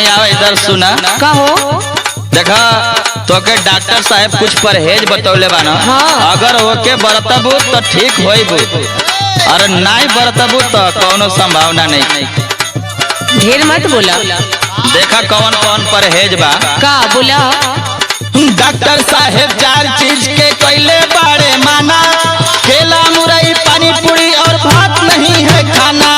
आओ इधर सुना का हो। देखा तो के डॉक्टर साहब कुछ परहेज बतौले बाना। हाँ। अगर होके बरतबू तो ठीक होइबू और नहीं बरतबू तो कोनो संभावना नहीं। ढेर मत बोला। देखा कौन कौन परहेज बा का बोला। डॉक्टर साहब 4 चीज के कैले बाड़े माना, केला मुरई पानी पूरी और भात नहीं है खाना।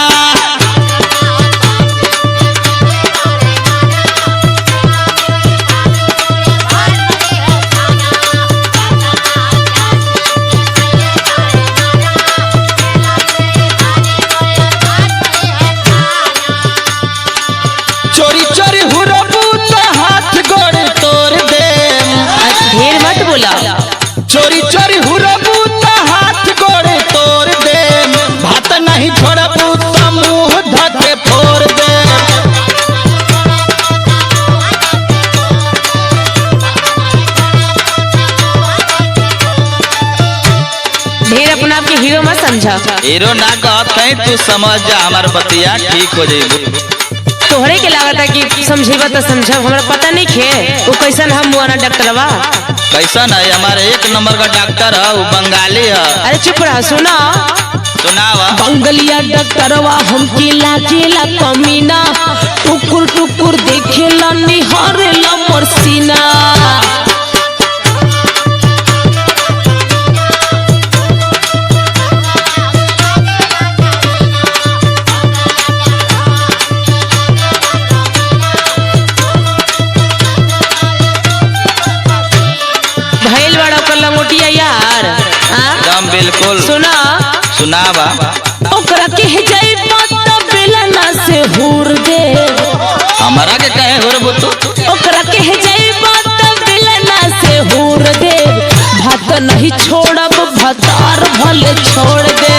चोरी चोरी हुरबू तो हाथ गोड़ तोड़ दे। ढेर मत बोला। चोरी चोरी हुरबू तो हाथ गोड़ तोड़ दे। भात नहीं छोड़बू तो मुंह धके फोड़ दे। ढेर अपना आपके हीरो मत समझा। हीरो ना कहते तू समझ जा हमार बतिया ठीक हो जाइबू। तोहरे के लागत है कि समझेबा तो समझब, हमरा पता नहीं खे वो कैसन हम मुआना डॉक्टरवा। कैसन है हमारे 1 नंबर का डॉक्टर है, वो बंगाली है। अरे चुप रहा। सुना सुनावा। बंगलिया डॉक्टरवा हमके लागेला कमीना, टुकुर टुकुर देखेला निहारेला मोर सीना। भइल बड़ा ओकर लंगोटिया यार। एकदम बिल्कुल। सुना सुनावा। ओकरा के जाई पत्ता बेलना से हुर दे। हमारा के कहे हुरबू तू। ओकरा के जाई पत्ता बेलना से हुर दे। भात नहीं छोड़ब भतार भले छोड़ दे।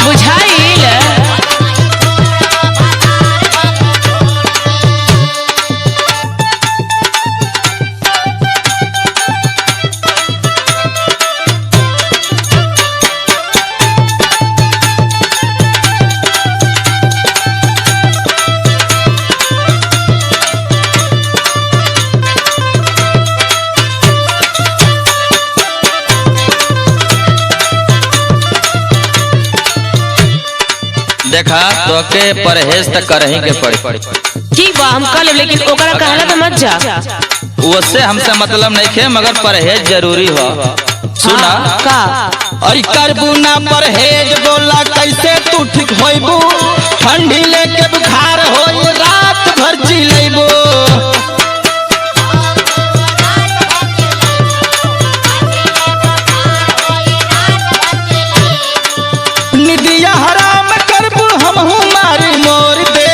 बुझाइल। देखा तो के परहेज तक करही के पड़ी। ठीक बा हम कर लेब, लेकिन ओकरा कहला तो मत जा। उससे हमसे मतलब नहीं खे मगर परहेज जरूरी हो। सुना का अरे करबू ना परहेज बोला कैसे तू ठीक होइबू। ठंडी लेके बुखार हो रात भर जी लेबू। निदिया हराम करबू हमहू मारी मोर दे।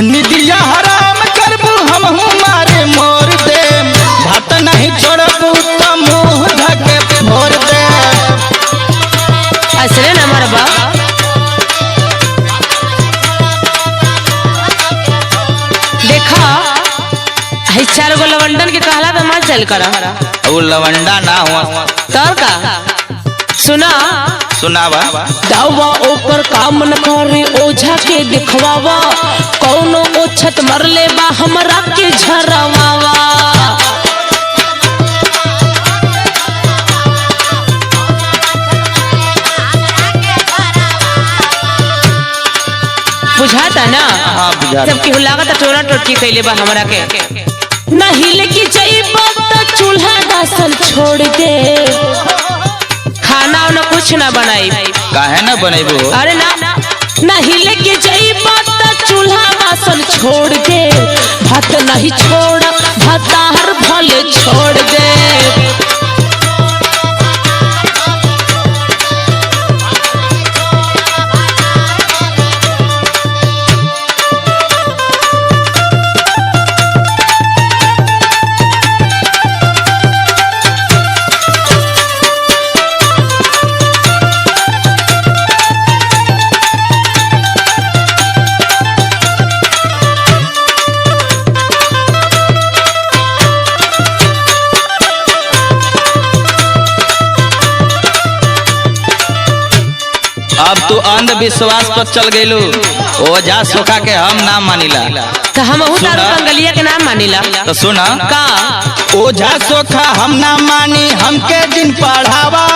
निदिया हराम करबू हमहू मारी मोर दे। भात नहीं छोड़बू तो मुंह धके फोड़ दे। असरे न मरबा। देखा है 4 गो लवंडन के कहला तो मत चल करा। वो लवंडा ना हुआ तब का सुना। सुनावा। दावा ओकर काम न करे ओझा के दिखवावा। कौनो ओछत मरले बा हमरा के झरवावा। बुझाता ना। हाँ बुझा। सब केहू लागत टोना टोटकी कैले बा हमरा के। नहीं लेके जाइबा त चूल्हा दासल छोड़ दे। खाना न कुछ ना बनाई। काहे ना बनेबू। अरे ना नहीं लेके जाइबा त चूल्हा दासल छोड़ दे। भात नहीं छोड़ भतार भले छोड़ दे। अब तू अंधविश्वास पर चल गइलू। ओझा सोखा के हम ना मानिला। तो हम दारू पंगलिया के नाम मानिला। तो सुना का ओझा सोखा हम ना मानी, हमके जिन पढ़ावा,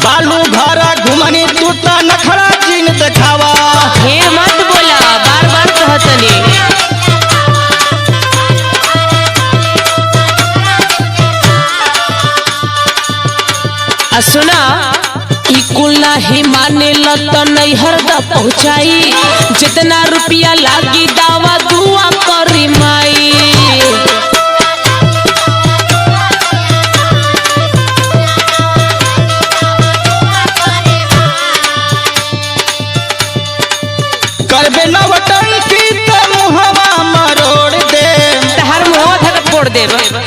बालू घरा घुमनी, तू तो नखरा जिन देखावा। ढेर मत बोला, बार बार कहतनी। सुना कुल नहीं माने तो नहीं हरदा पहुँचाई, जितना रुपया लागी दावा दुआ करी माई। करबे नवटंकी तो मुहवा मरोड़ दे, हर मुहवा धक फोड़ देब।